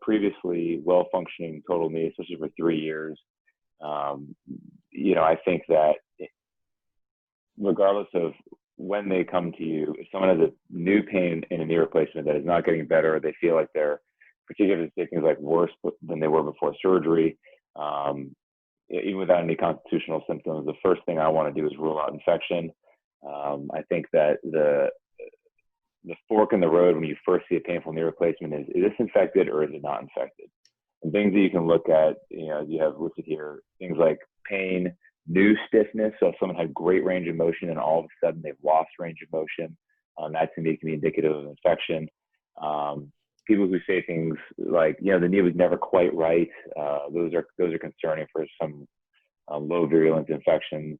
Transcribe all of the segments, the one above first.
previously well-functioning total knee, especially for 3 years. I think that regardless of when they come to you, if someone has a new pain in a knee replacement that is not getting better, or they feel like they're particularly things like worse than they were before surgery, even without any constitutional symptoms, the first thing I want to do is rule out infection. I think that the fork in the road when you first see a painful knee replacement is this infected or is it not infected? And things that you can look at, as you have listed here, things like pain, new stiffness. So if someone had great range of motion and all of a sudden they've lost range of motion, that to me can be indicative of infection. People who say things like, the knee was never quite right, those are concerning for some low virulence infections.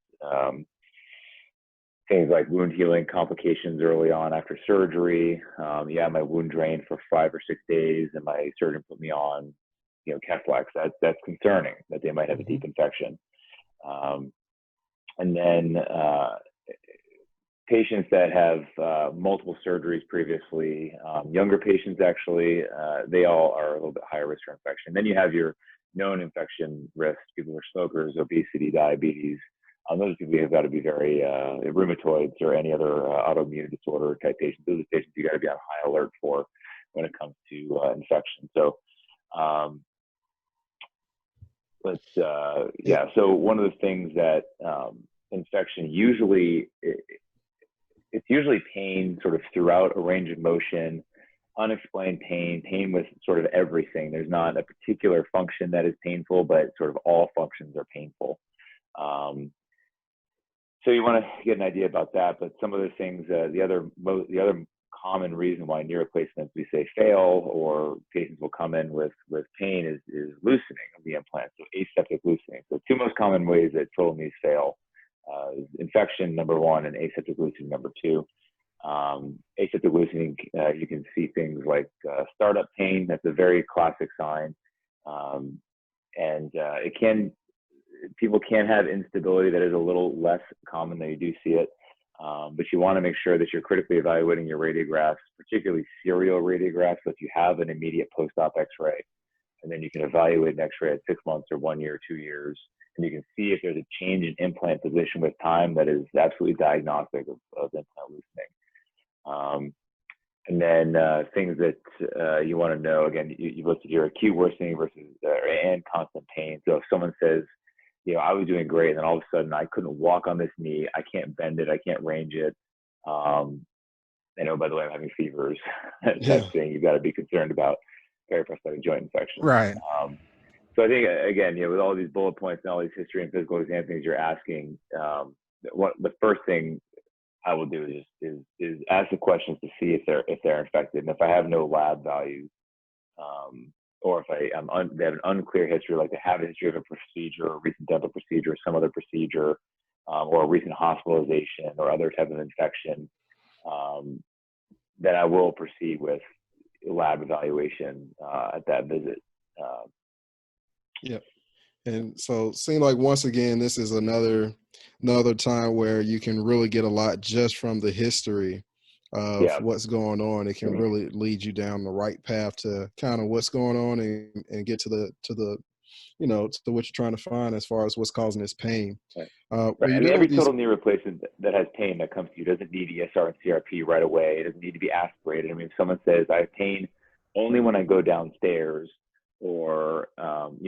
Things like wound healing complications early on after surgery. My wound drained for 5 or 6 days and my surgeon put me on, Keflex. That's concerning that they might have a deep infection. And then patients that have multiple surgeries previously, younger patients actually, they all are a little bit higher risk for infection. Then you have your known infection risks, people who are smokers, obesity, diabetes. Those people have got to be very rheumatoids or any other autoimmune disorder type patients. Those are patients you got to be on high alert for when it comes to infection. So, So one of the things that infection usually, it's usually pain sort of throughout a range of motion, unexplained pain with sort of everything. There's not a particular function that is painful, but sort of all functions are painful. So you want to get an idea about that, but some of the things, the other common reason why knee replacements we say fail or patients will come in with pain is loosening of the implant, so aseptic loosening. So two most common ways that total knees fail is infection, number one, and aseptic loosening, number two. Aseptic loosening, you can see things like startup pain. That's a very classic sign, and people can have instability that is a little less common than you do see it. But you want to make sure that you're critically evaluating your radiographs, particularly serial radiographs, so if you have an immediate post-op x-ray. And then you can evaluate an x-ray at 6 months or 1 year or 2 years. And you can see if there's a change in implant position with time that is absolutely diagnostic of implant loosening. And then things that you want to know, again, you listed here, acute worsening and constant pain. So if someone says, I was doing great, and then all of a sudden I couldn't walk on this knee, I can't bend it, I can't range it. By the way, I'm having fevers. That thing you've got to be concerned about periprosthetic joint infection. Right. So I think, again, with all these bullet points and all these history and physical exam things you're asking, the first thing I will do is ask the questions to see if they're infected, and if I have no lab values, or if they have an unclear history, like they have a history of a procedure, a recent dental procedure, or some other procedure, or a recent hospitalization or other type of infection, then I will proceed with lab evaluation at that visit. Yep. And so it seems like, once again, this is another time where you can really get a lot just from the history of what's going on. It can really lead you down the right path to kind of what's going on and get to the to what you're trying to find as far as what's causing this pain. Right. Every total knee replacement that has pain that comes to you doesn't need ESR and CRP right away. It doesn't need to be aspirated. I mean, if someone says I have pain only when I go downstairs, or some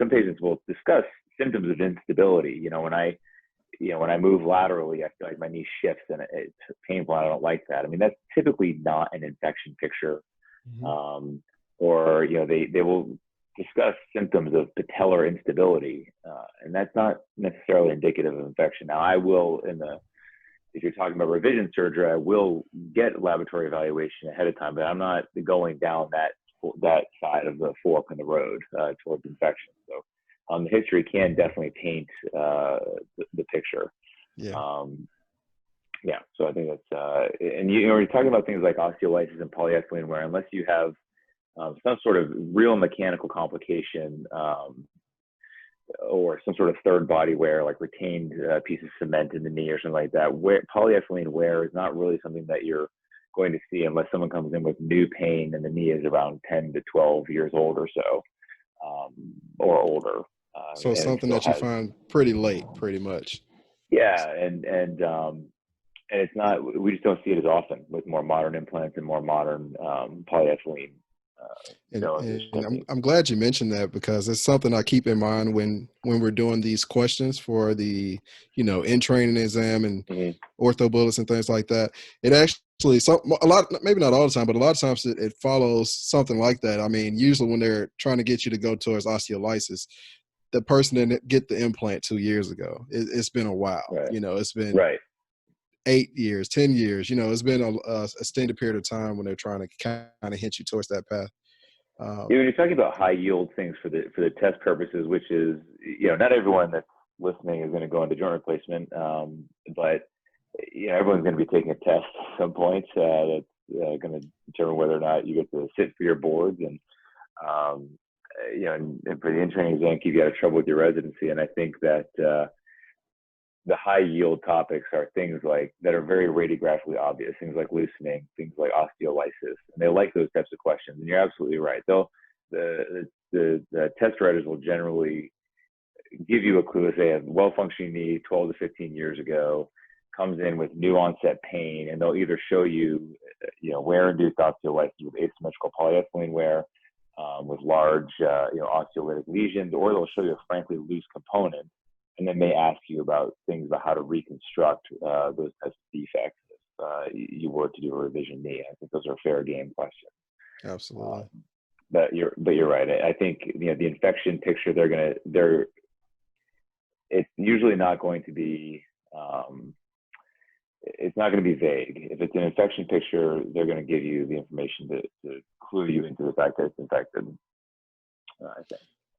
patients will discuss symptoms of instability. When I move laterally, I feel like my knee shifts and it's painful. And I don't like that. I mean, that's typically not an infection picture. Mm-hmm. Or they will discuss symptoms of patellar instability, and that's not necessarily indicative of infection. Now, I will, if you're talking about revision surgery, I will get laboratory evaluation ahead of time, but I'm not going down that side of the fork in the road towards infection. So the history can definitely paint the picture. So I think that's and you're talking about things like osteolysis and polyethylene wear, unless you have some sort of real mechanical complication, or some sort of third body wear, like retained piece of cement in the knee or something like that. Polyethylene wear is not really something that you're going to see unless someone comes in with new pain and the knee is around 10 to 12 years old or so, or older. So And something still that you has, find pretty late, pretty much. yeah, and it's not, we just don't see it as often with more modern implants and more modern polyethylene And I'm techniques. I'm glad you mentioned that, because it's something I keep in mind when we're doing these questions for the in training exam and Mm-hmm. ortho bullets and things like that. It actually a lot, maybe not all the time, but a lot of times it follows something like that. I mean, usually when they're trying to get you to go towards osteolysis, the person didn't get the implant 2 years ago. It's been a while. Right. It's been Right. 8 years, 10 years. It's been a extended period of time when they're trying to kind of hit you towards that path. When you're talking about high yield things for the test purposes, which is, not everyone that's listening is going to go into joint replacement, but everyone's going to be taking a test at some point that's going to determine whether or not you get to sit for your boards, and and for the in-training exam, keep you out of trouble with your residency. And I think that the high yield topics are things like that are very radiographically obvious, things like loosening, things like osteolysis, and they like those types of questions. And you're absolutely right. The test writers will generally give you a clue if they have well-functioning knee 12 to 15 years ago, comes in with new onset pain, and they'll either show you, wear-induced osteolysis with asymmetrical polyethylene wear, with large, osteolytic lesions, or they'll show you a frankly loose component, and then may ask you about things about how to reconstruct those types of defects if you were to do a revision knee. I think those are fair game questions. Absolutely. But you're right. I think the infection picture it's usually not going to be it's not going to be vague. If it's an infection picture, they're going to give you the information to clue you into the fact that it's infected, I think.